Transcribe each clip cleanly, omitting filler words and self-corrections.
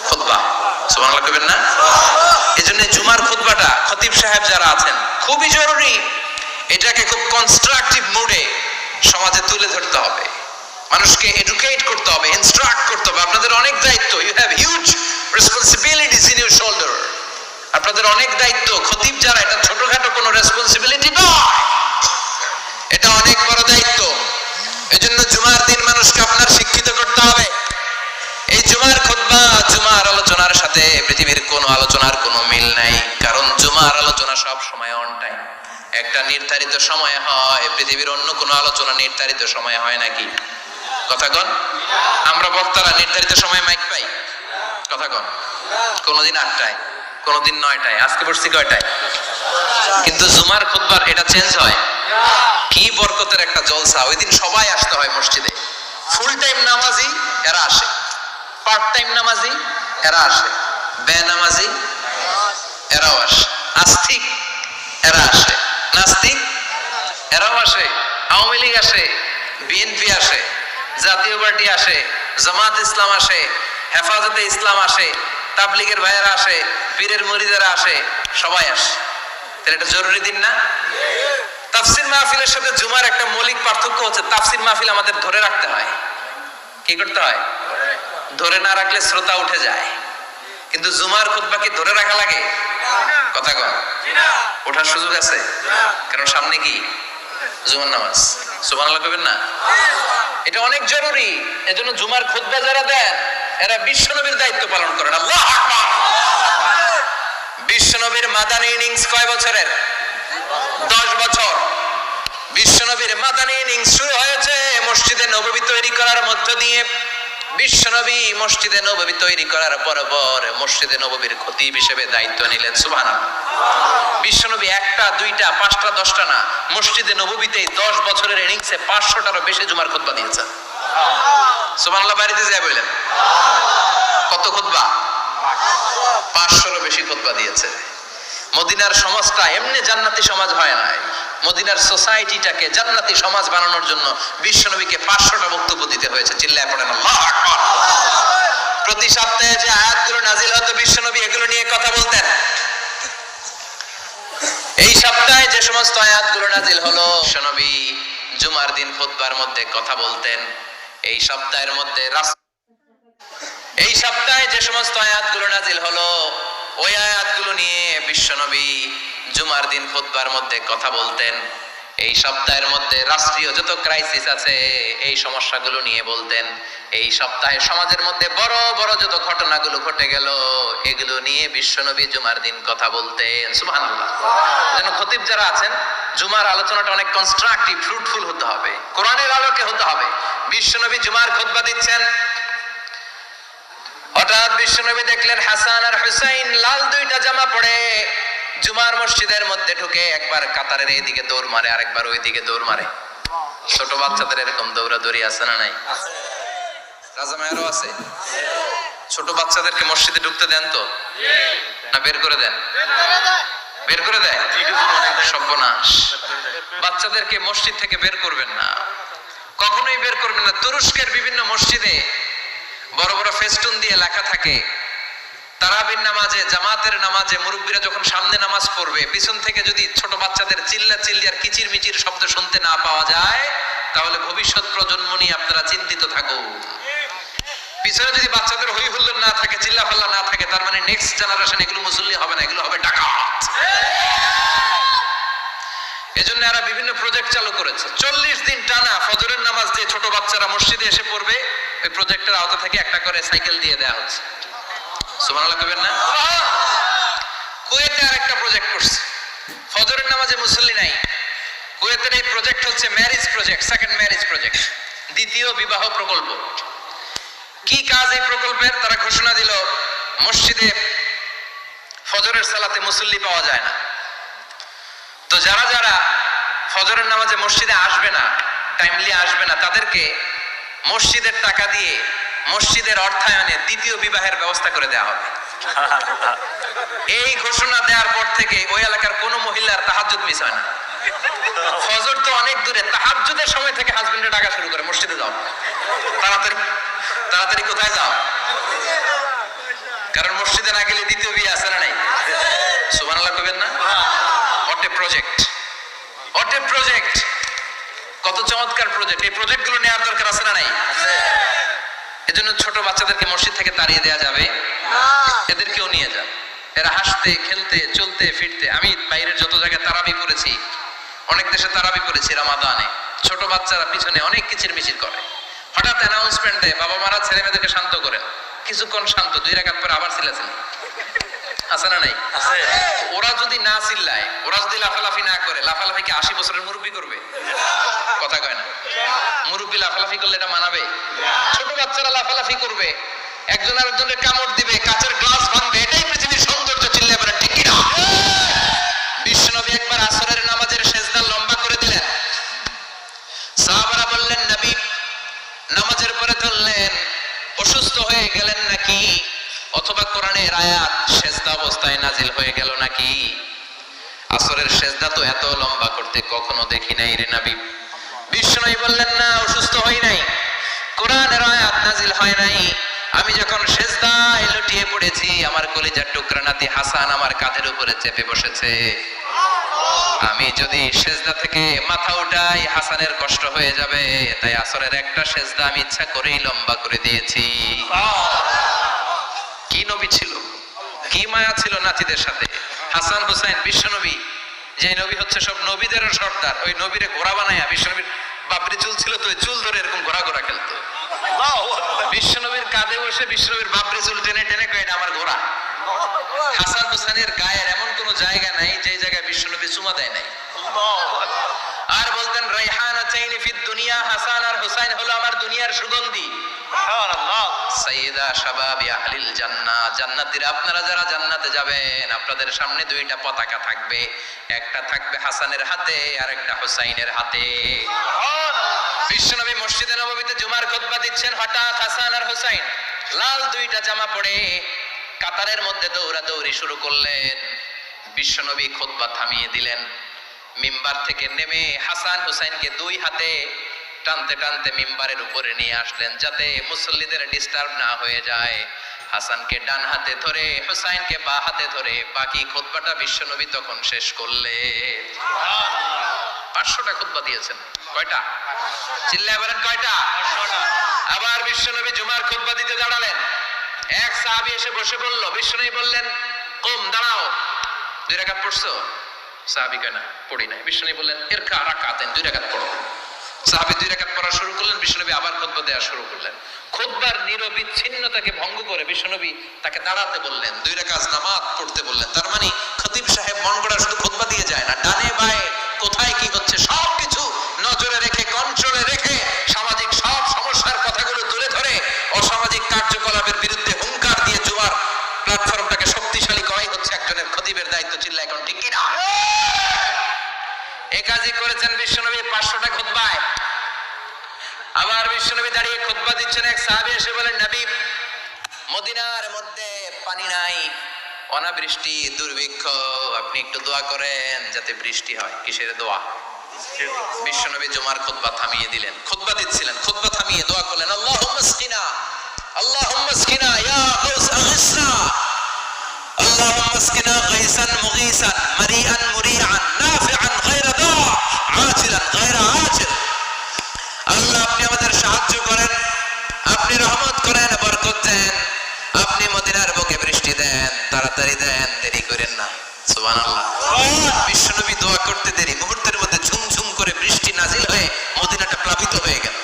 খুতবা, সুবহানাল্লাহ কইবেন না? এজন্য জুমার খুতবাটা খতিব সাহেব যারা আছেন খুবই জরুরি। এটাকে খুব কনস্ট্রাকটিভ মুডে সমাজে তুলে ধরতে হবে, মানুষকে এডুকেট করতে হবে, ইনস্ট্রাক্ট করতে হবে। আপনাদের অনেক দায়িত্ব, you have huge responsibilities in your shoulder. আপনাদের অনেক দায়িত্ব। খতিব যারা, এটা ছোটখাটো কোনো রেসপন্সিবিলিটি নয়, এটা অনেক বড় দায়িত্ব। এজন্য জুমার দিন মানুষকে আপনার শিক্ষিত করতে হবে। এই জুমার খুতবা, জুমার আলোচনার সাথে পৃথিবীর কোন আলোচনার কোনো মিল নাই, কারণ জুমার আলোচনা সব সময় অন টাইম, একটা নির্ধারিত সময়ে হয়। পৃথিবীর অন্য কোনো আলোচনা নির্ধারিত সময়ে হয় নাকি? কথা কন। আমরা বক্তারা নির্ধারিত সময়ে মাইক পাই? কথা কন। কোনদিন 8টায়, কোনদিন 9টায়, আজকে পড়ছি কয়টায়? কিন্তু জুমার খুতবার এটা চেঞ্জ হয়। কি বরকতের একটা জলসা! ওই দিন সবাই আসতে হয় মসজিদে। ফুল টাইম নামাজি এরা আসে, পার্ট টাইম নামাজি এরা আসে, বেনামাজি এরাও আসে, আস্তিক এরা আসে, নাস্তিক এরাও আসে, আওয়ামী লীগ আসে, বিএনপি আসে, জাতীয় পার্টি আসে, জামাত ইসলাম আসে, হেফাজতে ইসলাম আসে, তাবলীগের ভাইয়েরা আসে, পীরের মুরিদেরা আসে, সবাই আসে। তাহলে এটা জরুরি দিন না? তাফসীর মাহফিলের সাথে জুমার একটা মৌলিক পার্থক্য হচ্ছে, তাফসীর মাহফিল আমাদের ধরে রাখতে হয়। কি করতে হয়? ধরে না রাখলে শ্রোতা উঠে যায়। কিন্তু জুমার খুতবা কি ধরে রাখা লাগে? কথা কন। ওঠার সুযোগ আছে? কারণ সামনে কি জুমার নামাজ। সুবহানাল্লাহ কইবেন না? এটা অনেক জরুরি। এজন্য জুমার খুতবা যারা দেন এরা বিশ্বনবীর দায়িত্ব পালন করেন। আল্লাহু আকবার। বিশ্বনবীর মাদানী ইনিংস কয় বছরের? 10 বছর। বিশ্বনবীর মাদানী ইনিংস শুরু হয়েছে মসজিদে নববী তৈরি করার মধ্য দিয়ে। বিশ্বনবী মসজিদে নববী তৈরি করার পর মসজিদে নববীর খতিব হিসেবে দায়িত্ব নিলেন। সুবহানাল্লাহ। বিশ্বনবী 1টা 2টা 5টা 10টা না, মসজিদে নববীতে 10 বছরের ইনিংসে 500টারও বেশি জুমার খুতবা দিয়েছেন। সুবহানাল্লাহ। বাড়িতে যায় বলেন কত খুতবা? 500রও বেশি খুতবা দিয়েছে। মদিনার সমাজটা এমনি জান্নাতি সমাজ হয় নাই। মদিনার সোসাইটিটাকে জান্নাতি সমাজ বানানোর জন্য বিশ্বনবীকে 500টা বক্তব্য দিতে হয়েছে। চিল্লায় পড়েন আল্লাহু আকবার। প্রতি সপ্তাহে যে আয়াতগুলো নাজিল হতো বিশ্বনবী এগুলো নিয়ে কথা বলতেন। এই সপ্তাহে যে সমস্ত আয়াতগুলো নাজিল হলো বিশ্বনবী জুমার দিন খুতবার মধ্যে কথা বলতেন। এই সপ্তাহের মধ্যে এই সপ্তাহে যে সমস্ত আয়াতগুলো নাজিল হলো ওই আয়াতগুলো নিয়ে বিশ্বনবী জুমার দিন খুতবার মধ্যে কথা বলতেন। এই সপ্তাহের মধ্যে রাষ্ট্রীয় যত ক্রাইসিস আছে এই সমস্যাগুলো নিয়ে বলতেন। এই সপ্তাহে সমাজের মধ্যে বড় বড় যত ঘটনাগুলো ঘটে গেল এগুলো নিয়ে বিশ্বনবী জুমার দিন কথা বলতেন। সুবহানাল্লাহ। যেন খতিব যারা আছেন জুমার আলোচনাটা অনেক কনস্ট্রাকটিভ, ফ্রুটফুল হতে হবে, কোরআনের আলোকে হতে হবে। বিশ্বনবী জুমার খুতবা দিচ্ছেন, হঠাৎ বিশ্বনবী দেখলেন হাসান আর হুসাইন লাল 2টা জামা পরে জুমার মসজিদের মধ্যে ঢুকে একবার কাতারের এইদিকে দৌড় মারে, আরেকবার ওইদিকে দৌড় মারে। ছোট বাচ্চাদের এরকম দৌড়াদৌড়ি আছে না নাই? রাজা মায়েরও আছে। ছোট বাচ্চাদেরকে মসজিদে ঢুকতে দেন তো না বের করে দেন? বের করে দেয়। সর্বনাশ। বাচ্চাদেরকে মসজিদ থেকে বের করবেন না, কখনোই বের করবেন না। তুরস্কের বিভিন্ন মসজিদে বড় বড় ফেস্টুন দিয়ে লেখা থাকে তারাবির নামাজে, জামাতের নামাজে মুরব্বীরা যখন সামনে নামাজ পড়বে পিছন থেকে যদি ছোট বাচ্চাদের চিল্লা চিল্লি আর কিচির মিচির শব্দ শুনতে না পাওয়া যায় তাহলে ভবিষ্যৎ প্রজন্ম নিয়ে আপনারা চিন্তিত থাকুন। পিছনে যদি বাচ্চাদের হই হুল্লোড় না থাকে, চিল্লা ফাল্লা না থাকে, তার মানে নেক্সট জেনারেশন এগুলো মুসল্লি হবে না, এগুলো হবে ডাকাত। এজন্য এরা বিভিন্ন প্রজেক্ট চালু করেছে। 40 দিন টানা ফজরের নামাজ দিয়ে ছোট বাচ্চারা মসজিদে এসে পড়বে, ওই প্রজেক্টের আওতা থেকে একটা করে সাইকেল দিয়ে দেওয়া হচ্ছে। সুবহানাল্লাহ কইবেন না? কুয়েতে আরেকটা প্রজেক্ট করছে, ফজরের নামাজে মুসল্লি নাই। কুয়েতের এই প্রজেক্ট হচ্ছে marriage project, second marriage project, দ্বিতীয় বিবাহ প্রকল্প। কি কাজ এই প্রকল্পের? তারা ঘোষণা দিল মসজিদে ফজরের সালাতে মুসল্লি পাওয়া যায় না, তো যারা যারা ফজরের নামাজে মসজিদে আসবে না, টাইমলি আসবে না, তাদেরকে মসজিদের টাকা দিয়ে মসজিদের অর্থায়নে দ্বিতীয় বিবাহের ব্যবস্থা করে দেওয়া হবে। এই ঘোষণা দেওয়ার পর থেকে ওই এলাকার কোন মহিলার তাহাজ্জুদ মিস হয় না। ফজর তো অনেক দূরে, তাহাজ্জুদের সময় থেকে হাজবেন্ডে ডাকা শুরু করে মসজিদে যাও, তাড়াতাড়ি তাড়াতাড়ি কোথায় যাও, চমৎকার প্রজেক্ট, এই প্রজেক্ট গুলো নেওয়ার দরকার আছে না নাই? এজন্য ছোট বাচ্চাদেরকে মসজিদ থেকে তাড়িয়ে দেওয়া যাবে না, এদেরকেও নিয়ে যান। এরা হাসতে খেলতে চলতে ফিরতে, আমি বাইরের যত জায়গায় তারাবি পড়েছি, অনেক দেশে তারাবি পড়েছি রামাদানে, ছোট বাচ্চারা পিছনে অনেক কিচির মিচির করে, হঠাৎ অ্যানাউন্সমেন্ট দেয় বাবা মারা ছেলে মেয়েদেরকে শান্ত করেন, কিছুক্ষণ শান্ত, 2 রাকাত পরে আবার চিল্লাছেন, আছে না নাই? ওরা যদি না চিল্লায়, ওরা যদি লাফালাফি না করে, লাফালাফি কি 80 বছরের মুরব্বী করবে? কথা কয় না, মুরব্বী লাফালাফি করলে এটা মানাবে? ছোট বাচ্চারা লাফালাফি করবে, একজন আরেকজনের কামড় দিবে, কাঁচের গ্লাস ভাঙবে, এটাই পৃথিবীর সৌন্দর্য। চিল্লায় বলেন ঠিক কি না? বিশ্বনবী একবার আসরের নামাজের সেজদা লম্বা করে দিলেন, সাহাবারা বললেন নবী নামাজের পরে ধরলেন, অসুস্থ হয়ে গেলেন নাকি, অথবা কোরআনের আয়াত সেজদা অবস্থায় নাজিল হয়ে গেল নাকি? আসরের সেজদা তো এত লম্বা করতে কখনো দেখি নাই রে নবী। বিশ্বনবী বললেন না, অসুস্থ হই নাই, কোরআনের আয়াত নাজিল হয় নাই, আমি যখন সেজদায় লুটিয়ে পড়েছি, আমার কলিজার টুকরা নাতি হাসান আমার কাঁধের উপরে চেপে বসেছে, আমি যদি সেজদা থেকে মাথা উঠাই হাসানের কষ্ট হয়ে যাবে, তাই আসরের একটা সেজদা আমি ইচ্ছা করেই লম্বা করে দিয়েছি। কি নবী ছিল, কি মায়া ছিল নাতিদের সাথে। হাসান হুসাইন বিশ্বনবী, যে নবী হচ্ছে সব নবীদেরও সর্দার, ওই নবীরে ঘোড়া বানায়া, বিশ্বনবীর বাবরি চুল ছিল তো, চুল ধরে এরকম ঘোড়া ঘোড়া খেলতো, বিশ্বনবীর কাঁধে বসে বিশ্বনবীর বাবরি চুল টেনে টেনে কয় এটা আমার ঘোড়া। হাসান হুসাইনের গায়ের এমন কোন জায়গা নাই যে জায়গায় বিশ্বনবী চুমা দেয় নাই। আর বলতেন রাইহানাতাইনি ফিদ দুনিয়া, হাসান আর হুসাইন হলো আমার দুনিয়ার সুগন্ধি। সুবহানাল্লাহ। সাইয়্যিদা শাবাবি আহলিল জান্নাহ, জান্নাতীরা আপনারা যারা জান্নাতে যাবেন, আপনাদের সামনে 2টা পতাকা থাকবে, একটা থাকবে হাসানের হাতে আর একটা হুসাইনের হাতে। সুবহানাল্লাহ। বিশ্বনবী মসজিদে নববীতে জুমার খুতবা দিচ্ছেন, হঠাৎ হাসান আর হুসাইন লাল 2টা জামা পরে কাতারের মধ্যে দৌড়াদৌড়ি শুরু করলেন। বিশ্বনবী খুতবা থামিয়ে দিলেন, মিম্বার থেকে নেমে হাসান হুসাইনকে 2 হাতে টানতে টানতে মিম্বারের উপরে নিয়ে আসলেন, যাতে মুসল্লিদের ডিস্টার্ব না হয়ে যায়। হাসানকে ডান হাতে ধরে, হুসাইনকে বা হাতে ধরে বাকি খুতবাটা বিশ্বনবী তখন শেষ করলেন। 500টা খুতবা দিয়েছেন। কয়টা? চিল্লায় বলেন কয়টা? 500টা। আবার বিশ্বনবী জুমার খুতবা দিতে দাঁড়ালেন, এক সাহাবী এসে বসে বলল, বিশ্বনবী বললেন কুম, দাঁড়াও, 2 রাকাত পড়ছো? সাহাবী কয় না, পড়ি নাই। বিশ্বনবী বললেন ইরকা রাকাতান, 2 রাকাত পড়ো। সাহাবী 2 রাকাত পড়া শুরু করলেন, বিশ্বনবী আবার খুতবা দেওয়া শুরু করলেন। খুতবার নিরবিচ্ছিন্নতাকে ভঙ্গ করে বিশ্বনবী তাকে দাঁড়াতে বললেন, 2 রাকাত নামাজ পড়তে বললেন। তার মানে খতিব সাহেব মন গড়া শুধু খুতবা দিয়ে যায় না, ডানে বায়ে কোথায় কি হচ্ছে সবকিছু নজরে রেখে, কন্ট্রোলে রেখে, সামাজিক সব সমস্যার কথাগুলো তুলে ধরে অসামাজিক কার্যকলাপের বিরুদ্ধে হুঙ্কার দিয়ে জুমার প্ল্যাটফর্মটাকে শক্তিশালী করাই হচ্ছে একজনের খতিবের দায়িত্ব। চিল্লা এখন ঠিক কিনা? এই কাজই করেছেন বিশ্বনবী 500টা খুতবায়। আবার বিশ্বনবী দাঁড়িয়ে খুতবা দিচ্ছেন, এক সাহাবী এসে বলেন নবী মদিনার মধ্যে পানি নাই, অনাবৃষ্টি, দুর্ভিক্ষ, আপনি একটু দোয়া করেন যাতে বৃষ্টি হয়। কিসের দোয়া? বিশ্বনবী জুমার খুতবা থামিয়ে দিলেন, খুতবা দিচ্ছিলেন, খুতবা থামিয়ে দোয়া করলেন, আল্লাহুম্মা আসকিনা, আল্লাহুম্মা আসকিনা ইয়া গাউস আগিসনা, আল্লাহুম্মা আসকিনা গাইসান মুগীসান মারিআন মুরিআন নাফিআন গায়রা দা আজিলান গায়রা আজিল। আল্লাহ আপনি আমাদের সাহায্য করেন, আপনি রহমত করেন, বরকত দেন, আপনি মদিনার বুকে বৃষ্টি দেন, তাড়াতাড়ি দেন, দেরি করেন না। সুবহানাল্লাহ। বিশ্বনবী দোয়া করতে দেরি, মুহূর্তের মধ্যে ঝুমঝুম করে বৃষ্টি নাজিল হয়ে মদিনাটা প্লাবিত হয়ে গেল।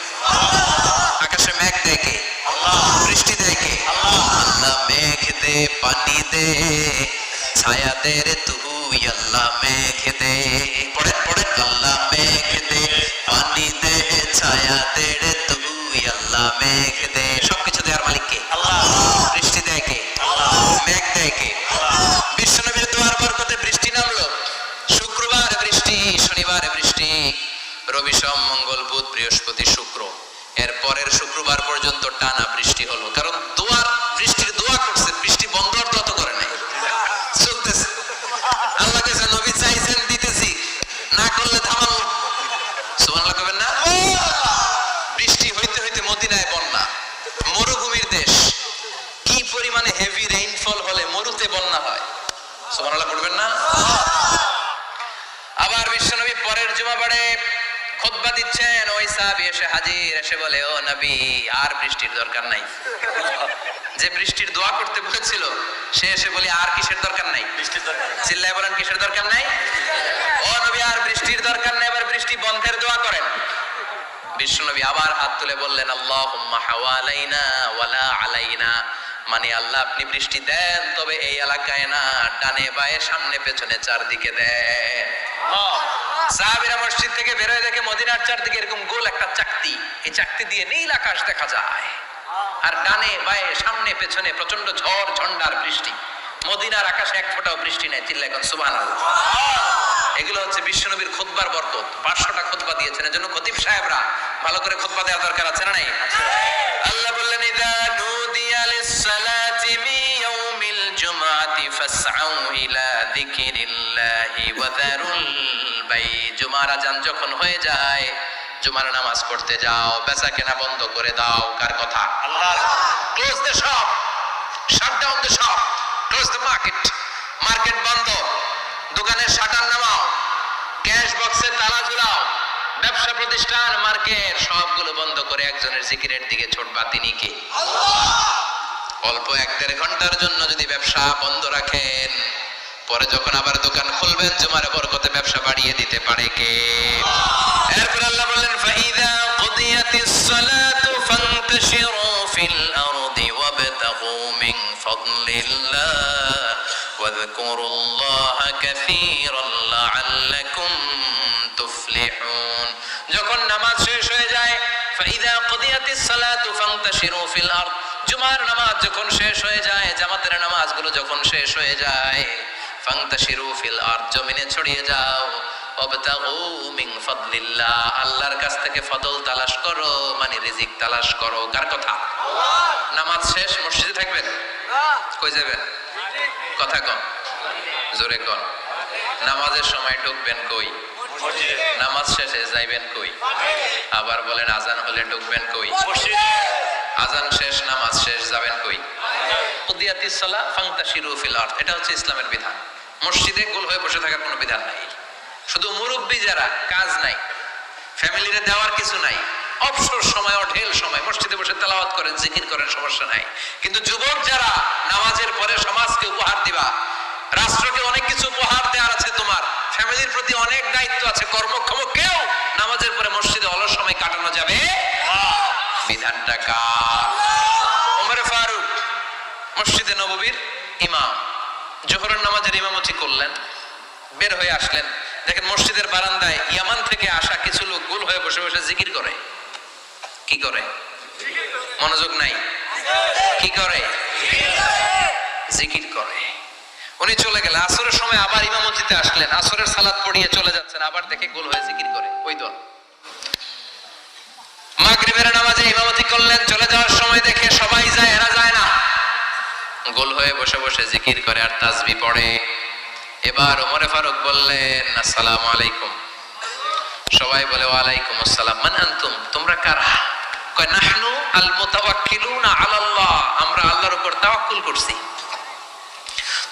আকাশে মেঘ দেয় কে? আল্লাহ। বৃষ্টি দেয় কে? আল্লাহ। আল্লাহ মেঘ দে, পানি দে, ছায়া দে রে তুই, আল্লাহ মেঘ দে। পড়েন পড়েন, আল্লাহ মেঘ দে, পানি দে, ছায়া দে রে তুই, আল্লাহ মেঘ দে। সবকিছু দেওয়ার মালিক কে? আল্লাহ। বৃষ্টি দেয় কে? আল্লাহ। মেঘ দেয় কে? আল্লাহ। বিশ্বনবীর দোয়ার বরকতে বৃষ্টি নামলো। শুক্রবার বৃষ্টি, শনিবার বৃষ্টি, রবি সোম মঙ্গল বুধ বৃহস্পতি শুক্র, এর পরের শুক্রবার পর্যন্ত টানা বৃষ্টি হলো। কারণ দোয়ার বৃষ্টির দোয়া করছে, বৃষ্টি বন্ধ আর দোয়া তো করে নাই, চলতেছে। আল্লাহ কাছে নবী চাইছেন, দিতেছি, না করলে থামাল। সুবহানাল্লাহ কবেন না? বৃষ্টি হইতে হইতে মদিনায় বন্যা, মরুভূমির দেশ, কি পরিমাণে হেভি রেইনফল হলে মরুতে বন্যা হয়। সুবহানাল্লাহ পড়বেন না? আবার বিশ্বনবী পরের জুমাবারে খুতবা দিচ্ছেন, ওই সাহাবী এসে হাজির, এসে বলে, ও নবী, আর বৃষ্টির দরকার নাই। যে বৃষ্টির দোয়া করতে বলেছিল সে এসে বলে, আর কিসের দরকার নাই? বৃষ্টির দরকার। চিল্লায় বলেন, কিসের দরকার নাই? ও নবী, আর বৃষ্টির দরকার নাই, এবার বৃষ্টি বন্ধের দোয়া করেন। বিশ্বনবী আবার হাত তুলে বললেন, আল্লাহুম্মা হাওয়ালাইনা ওয়ালা আলাইনা, মানে আল্লাহ আপনি বৃষ্টি দেন, তবে এই এলাকায় না, ডানে বায়ে সামনে পেছনে চারদিকে দেন। সাহাবীরা মসজিদ থেকে বের হয়ে দেখে মদিনার চারদিকে এরকম গোল একটা চাকতি, এই চাকতি দিয়ে নীল আকাশ দেখা যায়, আর ডানে বায়ে সামনে পেছনে প্রচন্ড ঝড় ঝন্ডার বৃষ্টি। মদিনার আকাশে এক ফোঁটাও বৃষ্টি নেই। চিল্লায় এখন সুবহানাল্লাহ। এগুলো হচ্ছে বিশ্বনবীর খুতবার বরকত। 500টা খুতবা দিয়েছেন, এজন্য খতিব সাহেবরা ভালো করে খুতবা দেওয়া দরকার আছে না নাই? আল্লাহ বললেন, ইযা নুদিয়া লিস-সালাতি মিন ইয়াউমিল জুমআতি ফাসআউ ইলা যিকিরিল্লাহি ওয়া যারুল বাই। জুমার আযান যখন হয়ে যায়, জুমার নামাজ পড়তে যাও, বেচা কেনা বন্ধ করে দাও। কার কথা? আল্লাহর। Close the shop, shut down the shop, close the market. Market বন্ধ, দোকানের শাটার নামাও, ক্যাশ বক্সে তালা ঝুলাও, ব্যবসা প্রতিষ্ঠান, মার্কেট সবগুলো বন্ধ করে একজনের জিকিরের দিকে ছুটবা। তিনি কে? আল্লাহ। অল্প 1-1.5 ঘন্টার জন্য যদি ব্যবসা বন্ধ রাখেন, পরে যখন আবার দোকান খুলবেন, জুমার বরকতে ব্যবসা বাড়িয়ে দিতে পারে কে? এরপর আল্লাহ বললেন, ফাইযা কুদিয়াতিস সালাতু ফান্তাশিরু ফিল আরদি ওয়াবতাগু মিন ফাদলিল্লাহ ওয়াযকুরুল্লাহা কাসীরান লাআল্লাকুম তুফলিহুন। যখন নামাজ শেষ হয়ে যায়, ফাইযা কুদিয়াতিস সালাতু ফান্তাশিরু ফিল আরদ, জুমার নামাজ যখন শেষ হয়ে যায়, জামাতের নামাজগুলো যখন শেষ হয়ে যায়, ফান্তাশিরু ফিল আরদ, জমিনে ছড়িয়ে যাও, ওয়াবতাগু মিন ফাদলিল্লাহ, আল্লাহর কাছ থেকে ফজল তালাশ করো, মানে রিজিক তালাশ করো। কার কথা? আল্লাহ। নামাজ শেষ মসজিদে থাকবেন? না। কই যাবেন? কথা কম, জোরে কন। নামাজের সময় ঢুকবেন কই? মসজিদে। নামাজ শেষে যাইবেন কই? আবার বলেন, আজান হলে ঢুকবেন কই? মসজিদে। আজান শেষ, নামাজ শেষ, যাবেন কই? কুদিয়াতিস সালাহ ফান্তাশিরু ফিল আরদ। এটা হচ্ছে ইসলামের বিধান। মসজিদে গোল হয়ে বসে থাকার কোনো বিধান নাই। শুধু মুরব্বী যারা, কাজ নাই, ফ্যামিলিরে দেওয়ার কিছু নাই, অবসর সময়, অঢেল সময় মসজিদে বসে তেলাওয়াত করেন, জিকির করেন, সমস্যা নাই। কিন্তু যুবক যারা, নামাজের পরে সমাজকে উপহার দিবা, রাষ্ট্রকে অনেক কিছু উপহার দেওয়ার আছে, তোমার ফ্যামিলির প্রতি অনেক দায়িত্ব আছে, কর্মক্ষম কেউ নামাজের পরে মসজিদে অলস সময় কাটানো যাবে? বিধানটা কার? ওমর ফারুক মসজিদে নববীর ইমাম, জোহরের নামাজের ইমামতি করলেন, বের হয়ে আসলেন, দেখেন মসজিদের বারান্দায় ইয়ামান থেকে আসা কিছু লোক গোল হয়ে বসে বসে জিকির করে। কি করে? মনোযোগ নাই। কি করে? জিকির করে। উনি চলে গেলেন, আসরের সময় আবার ইমামতিতে আসলেন, আসরের সালাত পড়িয়ে চলে যাচ্ছেন, আবার দেখে গোল হয়ে জিকির করে ওই দল। মাগরিবের নামাজে ইমামতি করলেন, চলে যাওয়ার সময় দেখে সবাই যায়, এরা যায় না, গোল হয়ে বসে বসে জিকির করে আর তাসবিহ পড়ে। এবার ওমরে ফারুক বললেন, আসসালামু আলাইকুম। সবাই বলে, ওয়ালাইকুম আসসালাম। মান আনতুম, তোমরা কারা? কয়, নাহনু আল মুতাওয়াক্কিলুনা আলাল্লাহ, আমরা আল্লাহর উপর তাওয়াক্কুল করছি।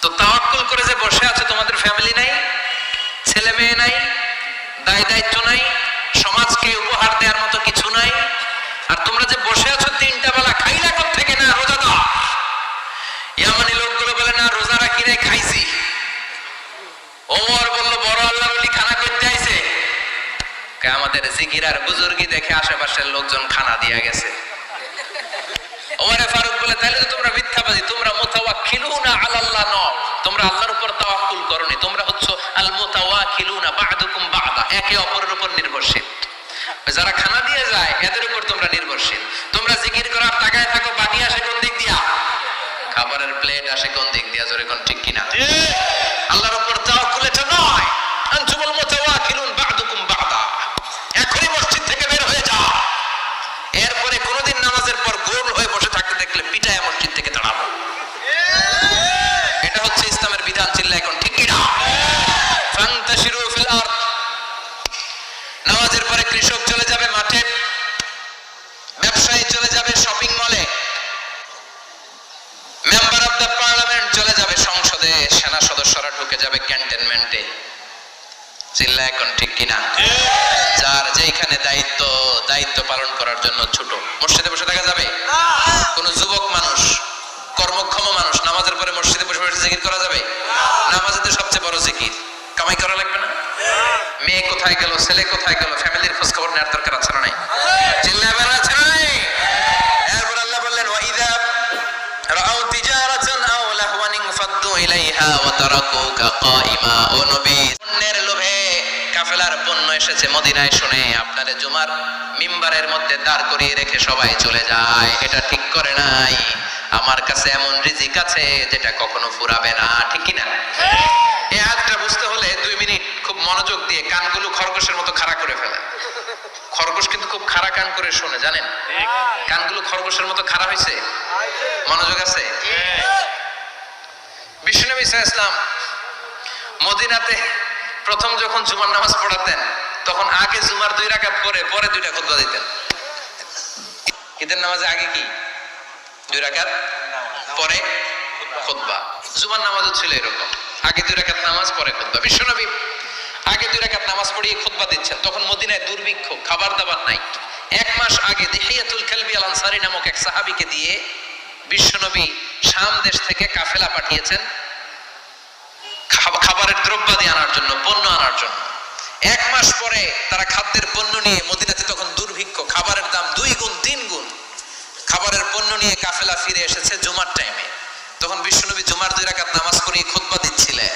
তো তাওয়াক্কুল করে যে বসে আছে, তোমাদের ফ্যামিলি নাই, ছেলে মেয়ে নাই, দায় দায়িত্ব নাই, সমাজকে উপহার দেওয়ার মতো কিছু নাই, আর তোমরা যে বসে আছো 3টা বেলা খাইলা কোত্থেকে? না, রোজাদার। ইয়ামানি লোকগুলো বলে, না রোজা রাখি নাই, খাইছি। ওমর বলল, বড় আল্লাহর ওলি খানা করতে আইছে। আমাদের জিকির আর বুজুর্গি দেখে আশেপাশের লোকজন খানা দিয়া গেছে। ওমরে ফারুক বলে, তাহলে তো তোমরা মিথ্যাবাদী, তোমরা মুতাওয়াক্কিলুনা আলাল্লাহ নও, তোমরা আল্লাহর উপর তাওয়াক্কুল করনি, তোমরা হচ্ছে আল মুতাওয়াক্কিলুনা বা'দুকুম বা'দা, একে অপরের উপর নির্ভরশীল। যারা খানা দিয়ে যায় এদের উপর তোমরা নির্ভরশীল। তোমরা জিকির করার তাকায় থাকো, বাটি আসে কোন দিক দিয়া? খাবারের প্লেট আসে কোন দিক দিয়া? জোরে কোন, ঠিক কিনা? আল্লাহর উপর তাওয়াক্কুল এটা নয়। আনতুমুল মুতাওয়াক্কিলুন বা'দুকুম বা'দা। এখনই মসজিদ থেকে বের হয়ে যাও, এরপরে কোনদিন নামাজের পর গোল হয়ে বসে থাকতে দেখলে পিটায় মসজিদ থেকে তাড়াবো। এটা হচ্ছে ইসলামের বিধান। চিল্লা এখন, ঠিক কিনা? ফান্তাশিরু ফিল আরদ। নামাজের পরে কৃষক চলে যাবে মাঠে, ব্যবসায়ী চলে যাবে শপিং মলে, মেম্বার অফ দ্য পার্লামেন্ট চলে যাবে সংসদে, সেনা সদস্যরা ঢুকে যাবে ক্যান্টনমেন্টে। চিল্লা এখন ঠিক কিনা? যার যেখানে দায়িত্ব পালন করার জন্য ছোট, মসজিদে বসে থাকা যাবে? কোন যুবক মানুষ, কর্মক্ষম মানুষ নামাজের পরে মসজিদে বসে বসে জিকির করা যাবে? নামাজে তো সবচেয়ে বড় জিকির, কামাই করা লাগবে না? মেয়ে কোথায় গেল, ছেলে কোথায় গেল, ফ্যামিলির খোঁজ খবর নেওয়ার দরকার আছে না নাই? চিল্লা বের আছে না নাই? এরপর আল্লাহ বললেন ওয়াইদা রাআউ তিজারাতান আও লাহওয়ান ফাদ্দু ইলাইহা ওয়া তারাকুকা কাইমা। ও নবী, পণ্যের লোভে কাফেলার পণ্য এসেছে মদিনায় শুনে আপনারে জুমার মিম্বারের মধ্যে দাঁড় করিয়ে রেখে সবাই চলে যায়, এটা ঠিক করে নাই। আমার কাছে এমন রিজিক আছে যেটা কখনো ফুরাবে না, ঠিক কি না? এই আয়াতটা বুঝতে হলে 2 মিনিট খুব মনোযোগ দিয়ে কানগুলো খরগোশের মতো খাড়া করে ফেলেন। খরগোশ কিন্তু খুব খাড়া কান করে শোনে, জানেন? কানগুলো খরগোশের মতো খাড়া হয়েছে। মনোযোগ আছে? বিশ্বনবী সাল্লাল্লাহু আলাইহি ওয়াসাল্লাম মদিনাতে প্রথম যখন জুমার নামাজ পড়াতেন তখন আগে জুমার 2 রাকাত পরে 2টা খুতবা দিতেন। ঈদের নামাজে আগে কি 2 রাকাত, পরে খুতবা। জুমার নামাজও ছিল এরকম, আগে 2 রাকাত নামাজ পরে খুতবা। বিশ্বনবী আগে 2 রাকাত নামাজ পড়িয়ে খুতবা দিচ্ছেন, তখন মদিনায় দুর্ভিক্ষ, খাবার দাবার নাই। 1 মাস আগে দিহিয়াতুল কালবি আল আনসারী নামক এক সাহাবীকে দিয়ে বিশ্বনবী শাম দেশ থেকে কাফেলা পাঠিয়েছেন খাবারের দ্রব্যাদি আনার জন্য, পণ্য আনার জন্য। 1 মাস পরে তারা খাদ্যের পণ্য নিয়ে, মদিনাতে তখন দুর্ভিক্ষ, খাবারের দাম 2 গুণ 3 গুণ, খাবারের পণ্য নিয়ে কাফেলা ফিরে এসেছে জুমার টাইমে। তখন বিশ্বনবী জুমার 2 রাকাত নামাজ পড়িয়ে খুতবা দিচ্ছিলেন।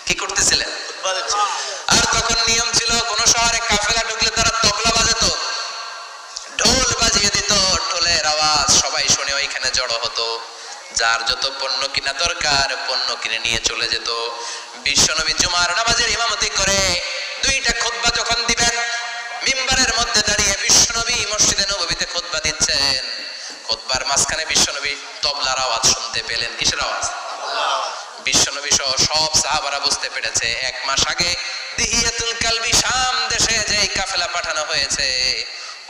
কি করতেছিলেন? খুতবা দিচ্ছিলেন। আর তখন নিয়ম ছিল, কোন শহরে কাফেলা ঢুকলে তারা তবলা বাজাতো, ঢোল বাজিয়ে দিত, ঢোলের আওয়াজ সবাই শুনে ওইখানে জড়ো হতো। যার যত পণ্য কিনা দরকার পণ্য কিনে নিয়ে চলে যেত। বিশ্বনবী জুমার নামাজের ইমামতি করে 2টা খুতবা যখন দিবেন, মিম্বারের মধ্যে দাঁড়িয়ে বিশ্বনবী মসজিদে নববীতে খুতবা দিচ্ছেন। খুতবার মাঝখানে বিশ্বনবী তবলার আওয়াজ শুনতে পেলেন। কিসের আওয়াজ? বিশ্বনবী সহ সব সাহাবারা বুঝতে পেরেছে 1 মাস আগে দিহিয়াতুল কালবি শাম দেশে যে কাফেলা পাঠানো হয়েছে,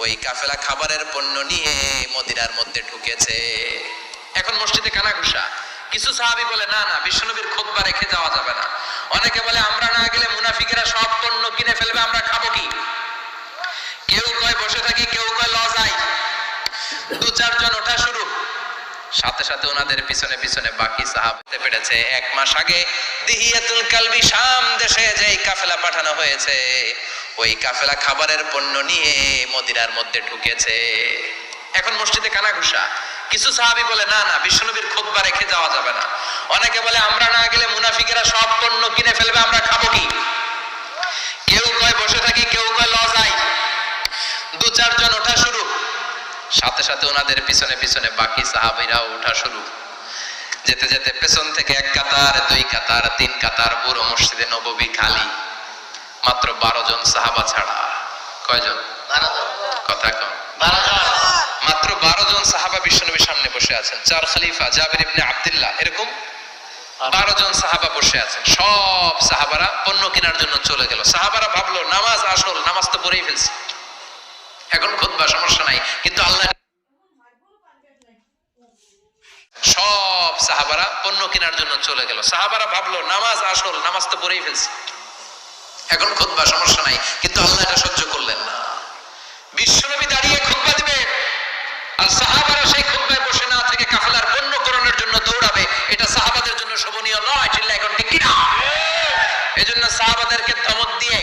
ওই কাফেলা খাবারের পণ্য নিয়ে মদিনার মধ্যে ঢুকেছে। এখন মসজিদে কানাঘুষা। কিছু সাহাবী বলে না না, বিশ্বনবীর খুতবা রেখে যাওয়া যাবে না। অনেকে বলে আমরা না গেলে মুনাফিকেরা সব পণ্য কিনে ফেলবে, আমরা খাবো কি? কেউ কয় বসে থাকি, কেউ কয় ল যাই। 2-4 জন ওঠা শুরু, সাথে সাথে ওনাদের পিছনে পিছনে বাকি সাহাবাতে পেরেছে 1 মাস আগে দিহিয়াতুল কালবি শাম দেশে যে কাফেলা পাঠানো হয়েছে, ওই কাফেলা খাবারের পণ্য নিয়ে মদিনার মধ্যে ঢুকেছে। এখন মসজিদে কানাঘুষা। কিছু সাহাবী বলে না না, বিশ্বনবীর খুতবা রেখে যাওয়া যাবে না। অনেকে বলে আমরা না গেলে মুনাফিকেরা সব পণ্য কিনে ফেলবে, আমরা খাবো কি? কেউ কয় বসে থাকি, কেউ কয় ল যাই। 2-4 জন ওঠা শুরু, সাথে সাথে ওনাদের পিছনে পিছনে বাকি সাহাবীরাও ওঠা শুরু। যেতে যেতে পেছন থেকে 1 কাতার, 2 কাতার, 3 কাতার, পুরো মসজিদে নববী খালি, মাত্র 12 জন সাহাবা ছাড়া। কয়জন? 12 জন। কথা কম। 12 জন। মাত্র 12 জন সাহাবা বিশ্বনবীর সামনে বসে আছেন। 4 খলিফা জাবির ইবনে আব্দুল্লাহ, এরকম 12 জন সাহাবা বসে আছেন। সব সাহাবারা পণ্য কেনার জন্য চলে গেল। সাহাবারা ভাবলো নামাজ আসল, নামাজ তো পড়েই ফেলছি, এখন খুতবা সমস্যা নাই। কিন্তু আল্লাহ, সব সাহাবারা পণ্য কেনার জন্য চলে গেল। সাহাবারা ভাবলো নামাজ আসল, নামাজ তো পড়েই ফেলছি, এখন খুতবা সমস্যা নাই। কিন্তু আল্লাহ এটা সহ্য করলেন না। বিশ্বনবী দাঁড়িয়ে খুতবা দিবে আর সাহাবারা সেই খুতবায় বসে না থেকে কাফেলার পণ্য করণের জন্য দৌড়াবে, এটা সাহাবাদের জন্য শোভনীয় নয়। চিল্লা এখন ঠিক কিনা? এজন্য সাহাবাদেরকে ধমক দিয়ে,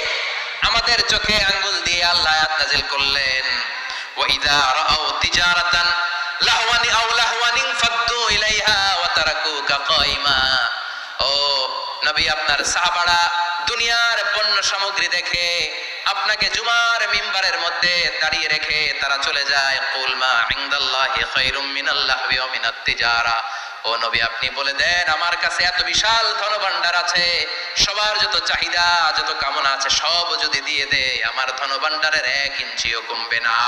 আমাদের চোখে আঙ্গুল দিয়ে আল্লাহ আয়াত নাযিল করলেন, ওয়া ইযা রাআউ তিজারাতান লাহওয়ানি আও লাহওয়ানিন ফাদ্দু ইলাইহা ওয়া তারাকুকা কাইমা। ও নবী, আপনার সাহাবারা দুনিয়ার পণ্য সামগ্রী দেখে আপনাকে জুমার মিম্বারের মধ্যে দাঁড়িয়ে রেখে তারা চলে যায়। কুল মা ইনদাল্লাহি খায়রুম মিনাল লাহবি ওয়া মিনাত তিজারা। ও নবী, আপনি বলে দেন আমার কাছে এত বিশাল ধনভাণ্ডার আছে, সবার যত চাহিদা যত কামনা আছে সব যদি দিয়ে দে, আমার ধনভাণ্ডারের 1 ইঞ্চিও কমবে না।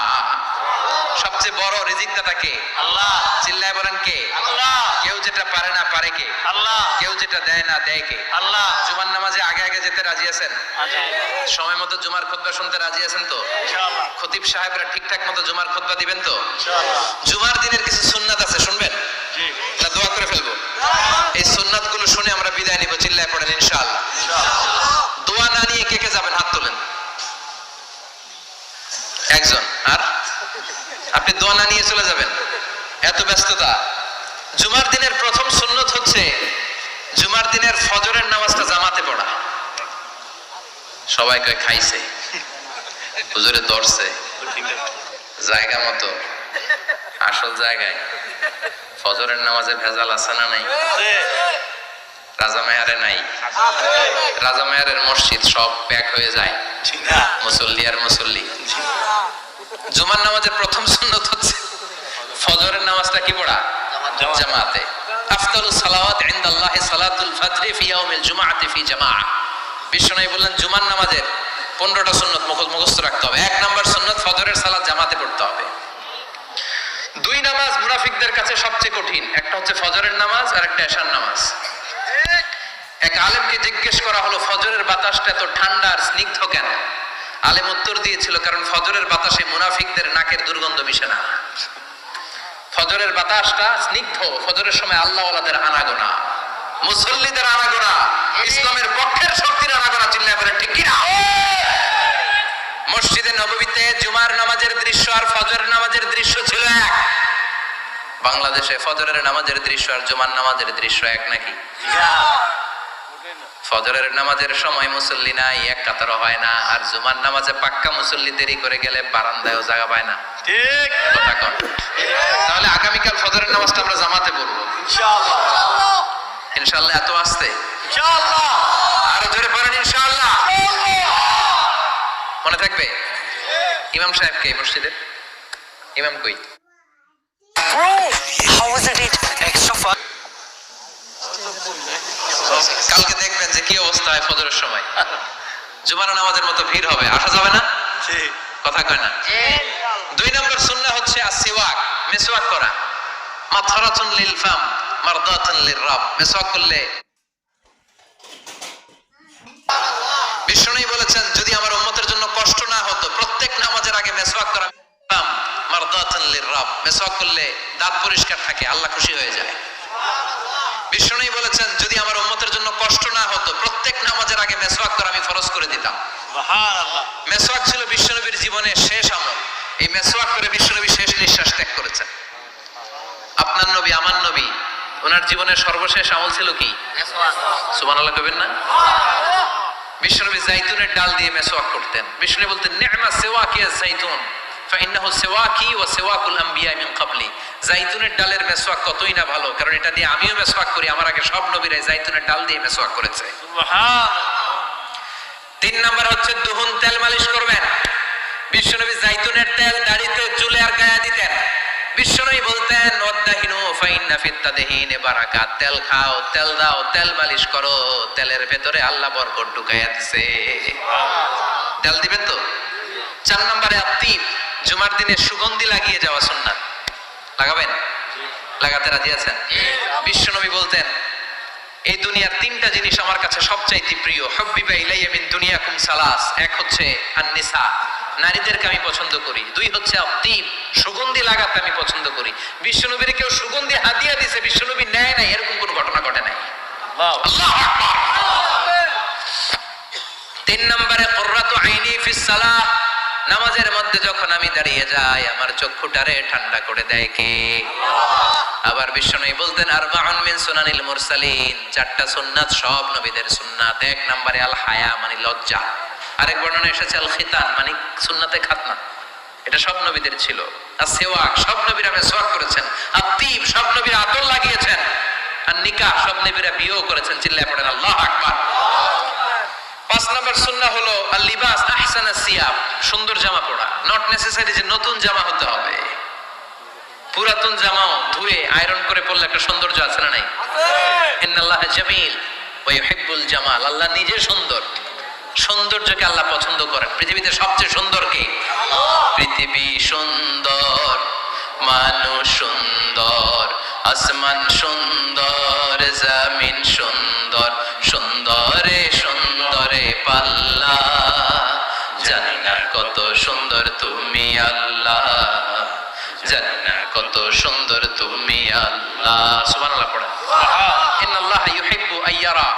সবচেয়ে বড় রিজিকদাতা কে? আল্লাহ। চিল্লায় বলেন কে? আল্লাহ। কেউ যেটা পারে না পারে কে? আল্লাহ। কেউ যেটা দেয় না দেয় কে? আল্লাহ। জুমার নামাজে আগে আগে যেতে রাজি আছেন? সময় মতো জুমার খুতবা শুনতে রাজি আছেন তো? ইনশাআল্লাহ। খতিব সাহেবরা ঠিকঠাক মতো জুমার খুতবা দিবেন তো? ইনশাআল্লাহ। জুমার দিনের কিছু সুন্নাত আছে, শুনবেন? জি। না দোয়া করে ফেলবো? এই সুন্নাতগুলো শুনে আমরা বিদায় নিব। চিল্লায় পড়েন ইনশাআল্লাহ। ইনশাআল্লাহ। দোয়া না নিয়ে কে কে যাবেন? হাত একজন, আর আপনি দোয়া না নিয়ে চলে যাবেন, এত ব্যস্ততা। জুমার দিনের প্রথম সুন্নত হচ্ছে জুমার দিনের ফজরের নামাজটা জামাতে পড়া। সবাই কয় খাইছে, হুজুরে ধরছে জায়গা মতো, আসল জায়গায়। ফজরের নামাজে ভেজাল আছে না নাই? রাজা মেয়ারে নাই, রাজা মেয়ারের মসজিদ সব প্যাক হয়ে যায়, মুসল্লি আর মুসল্লি। জুমার নামাজের প্রথম সুন্নত হচ্ছে ফজরের নামাজটা কি পড়া? জামাতে। আফদালুস সালাওয়াত ইনদাল্লাহি সালাতুল ফাজরি ফি ইয়াউমিল জুমআতি ফি জামাআহ। বিশ্বনবী বললেন জুমার নামাজের 15টা সুন্নত মুখস্থ রাখতে হবে। 1 নাম্বার সুন্নত ফজরের সালাত জামাতে পড়তে হবে। 2 নামাজ মুনাফিকদের কাছে সবচেয়ে কঠিন, একটা হচ্ছে ফজরের নামাজ আর একটা এশার নামাজ। এক আলেমকে জিজ্ঞেস করা হলো ফজরের বাতাসটা এত ঠান্ডা আর স্নিগ্ধ কেন? আলেম উত্তর দিয়েছিল কারণ ফজরের বাতাসে মুনাফিকদের নাকের দুর্গন্ধ মিশে না। ফজরের বাতাসটা স্নিগ্ধ, ফজরের সময় আল্লাহওয়ালাদের আনাগোনা, মুসল্লিদের আনাগোনা, ইসলামের পক্ষের শক্তির আনাগোনা। চিল্লায় বলেন ঠিক কিনা? মসজিদে নববীতে জুমার নামাজের দৃশ্য আর ফজরের নামাজের দৃশ্য ছিল এক। বাংলাদেশে ফজরের নামাজের দৃশ্য আর জুমার নামাজের দৃশ্য এক নাকি? ফজরের নামাজের সময় মুসল্লি নাই, এক কাতারও হয় না, আর জুমার নামাজে পাক্কা মুসল্লি দেরি করে গেলে বারান্দায়ও জায়গা পায় না। ঠিক কথা কোন? তাহলে আগামীকাল ফজরের নামাজটা আমরা জামাতে পড়বো ইনশাআল্লাহ। ইনশাআল্লাহ এত আসতে ইনশাআল্লাহ, আরো জোরে পড়েন ইনশাআল্লাহ। মনে থাকবে? ইমাম সাহেব কে মসজিদের? ইমাম কই? কালকে দেখবেন যে কি অবস্থা হয় ফজরের সময়। জুমার নামাজের মতো ভিড় হবে, আসা যাবে না? কথা কয় না? 2 নম্বর সুন্নাহ হচ্ছে আসওয়াক, মিসওয়াক করা। মাতহারাতুন লিল ফাম মারদাতুন লিররাব। মিসওয়াক করলে বিষ্ণুই বলেছেন যদি আমার উম্মতের জন্য কষ্ট না হতো প্রত্যেক নামাজের আগে মিসওয়াক করা। ফাম মারদাতুন লিররাব, মিসওয়াক করলে দাঁত পরিষ্কার থাকে, আল্লাহ খুশি হয়ে যায়। বিষ্ণুই বলেছেন যদি আমার উম্মতের জন্য কষ্ট না হতো প্রত্যেক নামাজের আগে মিসওয়াক করা আমি ফরজ করে দিতাম। সুবহানাল্লাহ। মিসওয়াক ছিল বিশ্বনবীর জীবনের শেষ আমল। এই মিসওয়াক করে বিশ্বনবী শেষ নিঃশ্বাস ত্যাগ করেছেন। আপনার নবী আমার নবী ওনার জীবনের সর্বশেষ আমল ছিল কি? মিসওয়াক। সুবহানাল্লাহ কইবেন না? বিশ্বনবী জাইতুনের ডাল দিয়ে মিসওয়াক করতেন। বিষ্ণু বলতেন নি'মা সিওয়াকিয়া জাইতুন ফাইন্নাহু সিওয়াকি ওয়া সিওয়াকুল আমবিয়া মিন ক্বাবলি। জাইতুনের ডালের মিসওয়াক কতই না ভালো, কারণ এটা দিয়ে আমিও মিসওয়াক করি, আমার আগে সব নবীরা জাইতুনের ডাল দিয়ে মিসওয়াক করেছে। সুবহানাল্লাহ। 3 নাম্বার হচ্ছে দুহুন, তেল মালিশ করবেন। বিশ্বনবী জাইতুনের তেল দাড়িতে, চুলে আর গায়ে দিতেন। বিশ্বনবী বলতেন ওয়াদাহিনু ফাইন্না ফিত তাদহিনে বারাকাত। তেল খাও, তেল দাও, তেল মালিশ করো, তেলের ভেতরে আল্লাহ বরকত ঢুকাইয়া দিছে। তেল দিবেন তো? 4 নম্বরে আত্তিব, জুমার দিনে সুগন্ধি লাগিয়ে যাওয়া সুন্নাত। লাগাবেন? লাগাতে রাজি আছেন? বিশ্বনবী বলতেন এই দুনিয়ার 3টা জিনিস আমার কাছে সবচাইতে প্রিয়। হুব্বিবা ইলাইয়া মিন দুনিয়াকুম সালাস। এক হচ্ছে আন-নিসা, নারীদেরকে আমি পছন্দ করি। 2 হচ্ছে আত্তিব, সুগন্ধি লাগাতে আমি পছন্দ করি। বিশ্বনবীর কেউ সুগন্ধি হাদিয়া দিয়েছে, বিশ্বনবী নেয় নাই, এরকম কোনো ঘটনা ঘটে নাই। আল্লাহু আকবার। 3 নম্বরে কুররাতু আইনি ফিস সালাহ। নামাজের মধ্যে যখন আমি দাঁড়িয়ে যাই আমার চক্ষুটারে ঠান্ডা করে দেয় কে? আবার বিশ্বনবী বলতেন আরবাউন মিন সুনানিল মুরসালিন। 4টা সুন্নাত সব নবীদের সুন্নাত। 1 নম্বরে আল হায়া মানে লজ্জা। আরেক বর্ণনা এসেছে আল খিতান মানে সুন্নাতে খাতনা, এটা সব নবীদের ছিল। আর সিওয়াক সব নবীরা মিসওয়াক করেছেন। আত্তিব সব নবীরা আতর লাগিয়েছেন। আর নিকাহ সব নবীরা বিয়েও করেছেন। চিল্লায় পড়েন আল্লাহু আকবার। 5 নম্বর সুন্নাহ হলো আল লিবাস আহসান সিয়াব, সুন্দর জামা পরা। নট নেসেসারি যে নতুন জামা হতে হবে, পুরাতন জামাও ধুয়ে আয়রন করে পরলে একটা সৌন্দর্য আছে না নাই? ইন্নাল্লাহ জামিল ওয়া ইউহিব্বুল জামাল। আল্লাহ নিজে সুন্দর, সৌন্দর্যকে আল্লাহ পছন্দ করেন। পৃথিবীতে সবচেয়ে সুন্দর কে? পৃথিবী সুন্দর, মানুষ সুন্দর, আসমান সুন্দর, জমিন সুন্দর, সুন্দরে সুন্দরে পাল্লা। জানি না কত সুন্দর তুমি আল্লাহ, জানি না কত সুন্দর তুমি আল্লাহ। সুবহানাল্লাহ পড়েন। ইন্নাল্লাহা ইউহিব্বু আইয়ারা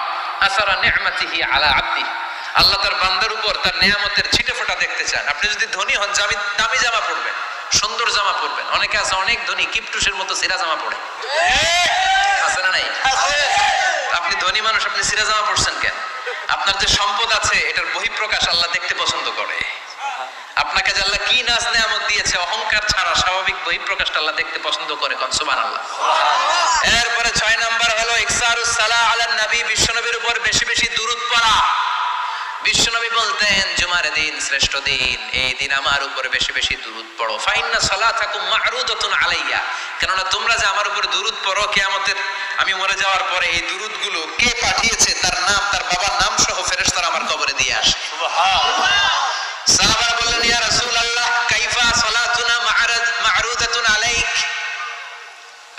আসারা নি'মাতিহি আলা আবদিহি। আল্লাহ তার বান্দার উপর তার নেয়ামতের ছিটে ফোঁটা দেখতে চান। আপনি যদি ধনী হন, দামি জামা পরবেন, সুন্দর জামা পরবেন। অনেকে আছে অনেক ধনী, কিপটুসের মতো সিরা জামা পরে, আছে না নাই? আপনি ধনী মানুষ, আপনি সিরা জামা পরছেন কেন? আপনার যে সম্পদ আছে এটার বহিঃপ্রকাশ আল্লাহ দেখতে পছন্দ করে। আপনাকে যে আল্লাহ কি নাজ নেয়ামত দিয়েছে, অহংকার ছাড়া স্বাভাবিক বহিঃপ্রকাশটা আল্লাহ দেখতে পছন্দ করে। কোন সুবহানাল্লাহ। এরপরে 6 নাম্বার হলো ইকসারুস সালাহ আলান নবী, বিশ্বনবীর উপর বেশি বেশি দুরূদ পড়া। বিশ্বনবী বলতেন জুমার দিন শ্রেষ্ঠ দিন, এই দিন আমার উপর বেশি বেশি দুরূদ পড়ো। ফাইন্না সালাতাকুম মা'রুদাতুন আলাইয়া, কেননা তোমরা যে আমার উপর দুরূদ পড়ো, কিয়ামতের আমি মরে যাওয়ার পরে এই দুরূদগুলো কে পাঠিয়েছে তার নাম, তার বাবার নাম সহ ফেরেশতারা আমার কবরে দিয়ে আসে। সুবহানাল্লাহ। সাহাবারা বললেন ইয়া রাসূলুল্লাহ কাইফা সালাতুনা মা'রুদাতুন আলাইক,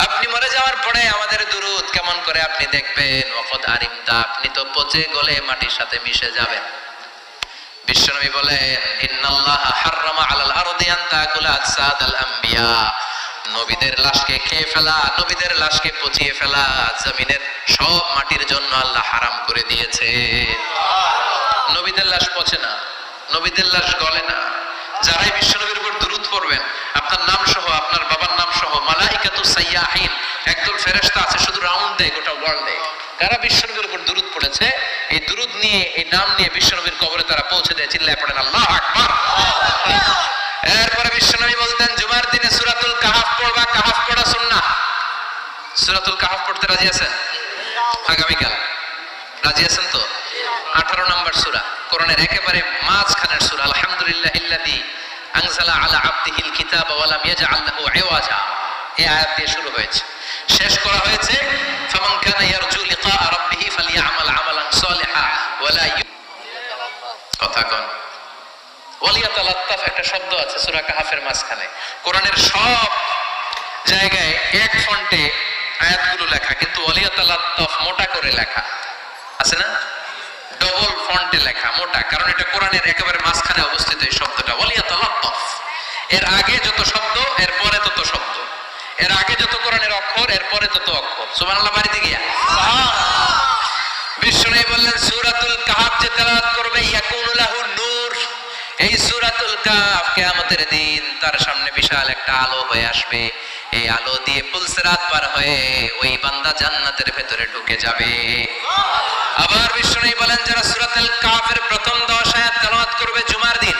আপনি মরে যাওয়ার পরে আমাদের দুরূদ কেমন করে আপনি দেখবেন? ওয়াকাদ আরিমতা, আপনি তো পচে গলে মাটির সাথে মিশে যাবেন। বিশ্বনবী বলেন ইন্নাল্লাহা হাররামা আলাল আরদি আন তাকুলা আজসাদাল আম্বিয়া, নবীদের লাশকে খেয়ে ফেলা, নবীদের লাশকে পচিয়ে ফেলা জমিনের সব মাটির জন্য আল্লাহ হারাম করে দিয়েছে। নবীদের লাশ পচে না, নবীদের লাশ গলে না। যারাই বিশ্বনবীর উপর দুরূদ পড়বেন, আপনার নাম সহ, আপনার বাবার নাম সহ, মালাইকাতু সাইয়াহিন, একদল ফেরেশতা আছে শুধু রাউন্ড দেয় গোটা ওয়ার্ল্ডে। কারা বিশ্বনবীর উপর দুরূদ পড়েছে, এই দুরূদ নিয়ে, এই নাম নিয়ে বিশ্বনবীর কবরে তারা পৌঁছে দেয়। চিল্লায় পড়েন আল্লাহু আকবার। এরপরে বিশ্বনবী বলতেন জুমার দিনে সূরাতুল কাহফ পড়বা, কাহফ পড়া সুন্নাহ। সূরাতুল কাহফ পড়তে রাজি আছেন? আগামীকাল রাজি আছেন তো? 18 নম্বর সূরা, কোরআনের একেবারে মাঝখানের সূরা। আলহামদুলিল্লাহিল্লাযী আনজালা আলা আবদিহিল কিতাবা ওয়া লাম ইয়াজআল লাহু ইওয়াজা, এই আয়াত দিয়ে শুরু হয়েছে, শেষ করা হয়েছে ফামান কানা ইয়ারজু লিকা রাব্বিহি ফালইআমাল আমালান সালিহা ওয়া লা কথা কোন ওয়ালিয়াতালাত্তাফ, একটা শব্দ আছে সূরা কাহফের মাঝখানে। কোরআনের সব জায়গায় এক ফন্টে আয়াতগুলো লেখা, কিন্তু ওয়ালিয়াতালাত্তাফ মোটা করে লেখা আছে না, ডবল ফন্টে লেখা, মোটা, কারণ এটা কোরআনের একেবারে মাঝখানে অবস্থিত এই শব্দটা ওয়ালিয়াতালাত্তাফ। এর আগে যত শব্দ এর পরে তত শব্দ, এর আগে যত কোরআনের অক্ষর এর পরে তত অক্ষর। সুবহানাল্লাহ বাড়িতে গিয়া বিশ্বনবী বললেন সূরাতুল কাহফ যে তেলাওয়াত করবে ইয়াকুনু লাহু নূর, এই সূরাতুল কাহফ কিয়ামতের দিন তার সামনে বিশাল একটা আলো হয়ে আসবে। এই আলো দিয়ে পুলসিরাত পার হয়ে ওই বান্দা জান্নাতের ভেতরে ঢুকে যাবে। আবার বিশ্বনবী বলেন যারা সূরাতুল কাহফের প্রথম 10 আয়াত তেলাওয়াত করবে জুমার দিন,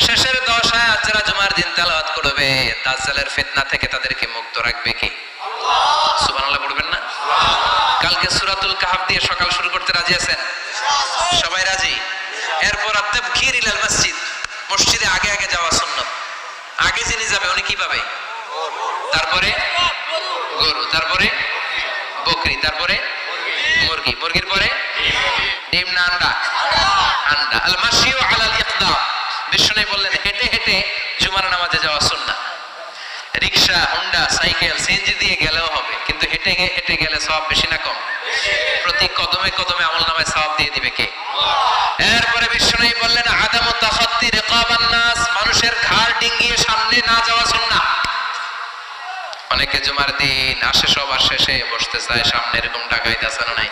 শেষের 10 আয়াত যারা জুমার দিন তেলাওয়াত করবে, দাজ্জালের ফিতনা থেকে তাদেরকে মুক্ত রাখবে কে? আল্লাহ। সুবহানাল্লাহ পড়বেন না? কালকে সূরাতুল কাহফ দিয়ে সকাল শুরু করতে রাজি আছেন? সবাই রাজি? এরপর তাবকির ইলাল মসজিদ, মসজিদে আগে আগে যাওয়া সুন্নাত। আগে যিনি যাবে উনি কি পাবে? তারপরে গরু, তারপরে বকরি, তারপরে মুরগি, মুরগির পরে ডিম না আন্ডা? আন্ডা। আল মাশিউ আলাল ইকদাম, বিশ্বনবী বললেন হেঁটে হেঁটে জুমার নামাজে যাওয়া সুন্নাহ। রিকশা, হোন্ডা, সাইকেল, সিএনজি দিয়ে গেলেও হবে, কিন্তু হেঁটে হেঁটে গেলে সওয়াব বেশি না কম? প্রতি কদমে কদমে আমলনামায় সওয়াব দিয়ে দিবে কে? এরপরে বিশ্বনবী বললেন আদামু তাখাত্তি রিকাবান নাস, মানুষের ঘাড় ডিঙ্গিয়ে সামনে না যাওয়া সুন্নাহ। অনেকে জুমার দিন আসে, সবার শেষে বসতে চায় সামনে, এরকম ডাকাইত আছে না নাই?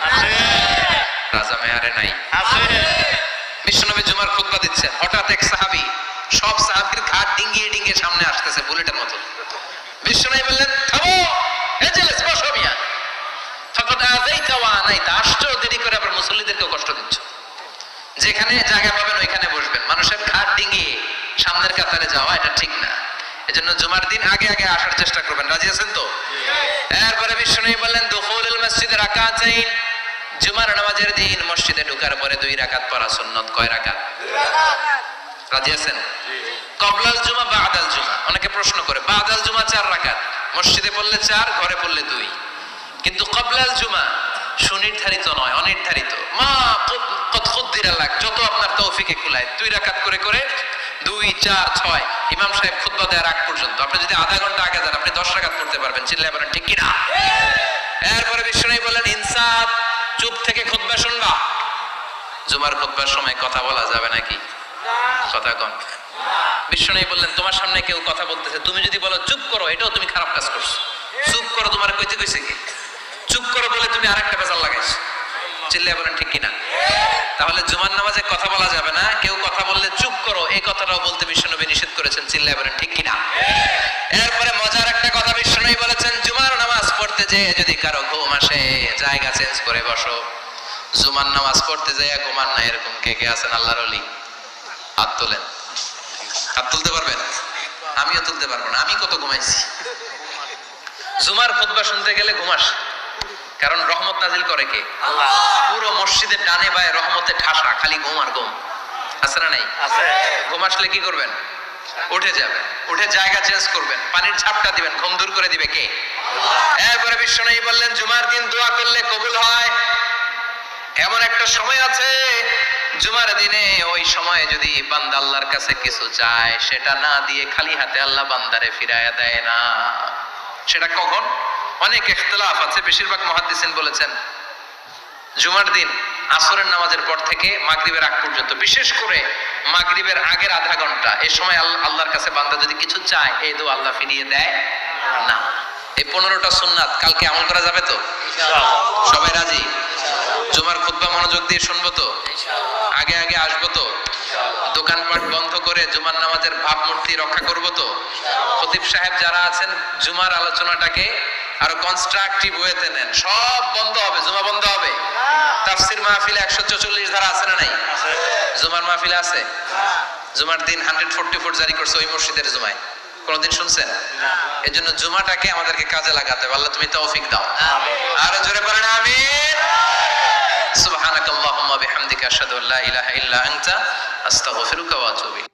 রাজা মেয়ারে নাই? বিশ্বনবী জুমার খুতবা দিচ্ছেন, হঠাৎ এক সাহাবী সব সাহাবীর ঘাড় ডিঙ্গিয়ে ডিঙ্গিয়ে সামনে আসতেছে বুলেটের মতো। বিশ্বনবী বললেন থামো, এজলিস, বসো মিয়া, ফাকাদ আযাইতা ওয়া আনাইতা, আসছো দেরি করে আবার মুসল্লিদেরকে কষ্ট দিচ্ছ। যেখানে জায়গা পাবেন ওইখানে বসবেন, মানুষের ঘাড় ডিঙ্গিয়ে সামনের কাতারে যাওয়া এটা ঠিক না। এজন্য জুমার দিন আগে আগে আসার চেষ্টা করবেন। রাজি আছেন তো? এরপরে বিশ্বনবী বললেন দুখুলুল মসজিদ রাকাতাইন, জুমার নামাজের দিন মসজিদে ঢোকার পরে 2 রাকাত পড়া সুন্নাত। কয় রাকাত? 2 রাকাত। রাজি আছেন? কবলাল জুমা বাদাল জুমা, অনেকে প্রশ্ন করে বাদাল জুমা 4 রাকাত, মসজিদে পড়লে 4, ঘরে পড়লে 2, কিন্তু কবলাল জুমা সুনির্ধারিত নয়, অনির্ধারিত। মা কত খুদ্দিরা লাগ, যত আপনার তৌফিকে কুলায় 2 রাকাত করে করে 2, 4, 6 ইমাম সাহেব খুতবা দেওয়ার আগ পর্যন্ত। আপনি যদি আধা ঘন্টা আগে যান আপনি 10 রাকাত পড়তে পারবেন। চিল্লায় বলেন ঠিক কি না? এরপরে বিশ্বনবী বললেন ইনসাফ, চুপ থেকে খুতবা শুনবা। জুমার খুতবার সময় কথা বলা যাবে নাকি? কথা কন। বিশ্বনবী বললেন তোমার সামনে কেউ কথা বলতেছে, তুমি যদি বলো চুপ করো, এটাও তুমি খারাপ কাজ করছো। চুপ করো তোমার কইতে কইছে কি? চুপ করো বলে তুমি আরেকটা বেজাল লাগাইছো। চিল্লায় বলেন ঠিক কিনা? তাহলে জুমার নামাজে কথা বলা যাবে না, কেউ কথা বললে চুপ করো, এই কথাটাও বলতে বিশ্বনবী নিষেধ করেছেন। চিল্লায় বলেন ঠিক কিনা? এরপরে মজার একটা কথা বিশ্বনবী বলেছেন, জুমার নামাজ পড়তে যেয়ে যদি কারো ঘুম আসে, জায়গা চেঞ্জ করে বসো। জুমার নামাজ পড়তে যেয়ে ঘুমান না, এরকম কে কে আছেন আল্লাহর ওলি? হাত তোলেন। হাত তুলতে পারবেন? আমিও তুলতে পারবো না, আমি কত ঘুমাইছি। জুমার খুতবা শুনতে গেলে ঘুম আসে, কারণ রহমত নাজিল করে কে? আল্লাহ। পুরো মসজিদের ডানে বায়ে রহমতে ঠাসা, খালি ঘুম আর ঘুম। আছে না নাই? আছে। ঘুম আসলে কি করবেন? উঠে যাবেন, উঠে জায়গা চেঞ্জ করবেন, পানির ঝাপটা দিবেন, ঘুম দূর করে দিবে কে? আল্লাহ। এরপরে বিশ্বনবী বললেন, জুমার দিন দোয়া করলে কবুল হয়। এমন একটা সময় আছে জুমার দিনে, ওই সময়ে যদি বান্দা আল্লাহর কাছে কিছু চায়, সেটা না দিয়ে খালি হাতে আল্লাহ বান্দারে ফিরাইয়া দেয় না। সেটা কখন? অনেক ইখতিলাফ আছে, বেশিরভাগ মুহাদ্দিসিন বলেছেন জুমার দিন আসরের নামাজের পর থেকে মাগরিবের আগ পর্যন্ত, বিশেষ করে মাগরিবের আগের আধা ঘন্টা, এই সময় আল্লাহর কাছে বান্দা যদি কিছু চায়, এই দোয়া আল্লাহ ফিরিয়ে দেয় না। এই 15টা সুন্নাত কালকে আমল করা যাবে তো? ইনশাআল্লাহ। সবাই রাজি? জুমার খুতবা মনোযোগ দিয়ে শুনবো তো? ইনশাআল্লাহ। আগে আগে আসবো তো? ইনশাআল্লাহ। দোকানপাট বন্ধ করে জুমার নামাজের ভাবমূর্তি রক্ষা করবো তো? ইনশাআল্লাহ। খতিব সাহেব যারা আছেন, জুমার আলোচনাটাকে আরো কনস্ট্রাকটিভ ওয়েতে নেন। সব বন্ধ হবে, জুমা বন্ধ হবে। তাফসীর মাহফিলে 144 ধারা আছে না নাই? আছে। জুমার মাহফিলে আছে? জুমার দিন 144 জারি করছে ওই মসজিদের জুমায়, কোনদিন শুনছেন? না। এজন্য জুমাটাকে আমাদেরকে কাজে লাগাতে হবে। আল্লাহ তুমি তৌফিক দাও। আমিন। আর জোরে বলেন আমিন। সুবহানাকাল্লাহুম্মা বিহামদিকা আশহাদু আল্লা ইলাহা ইল্লা আনতা আস্তাগফিরুকা ওয়া আতুবু ইলাইক।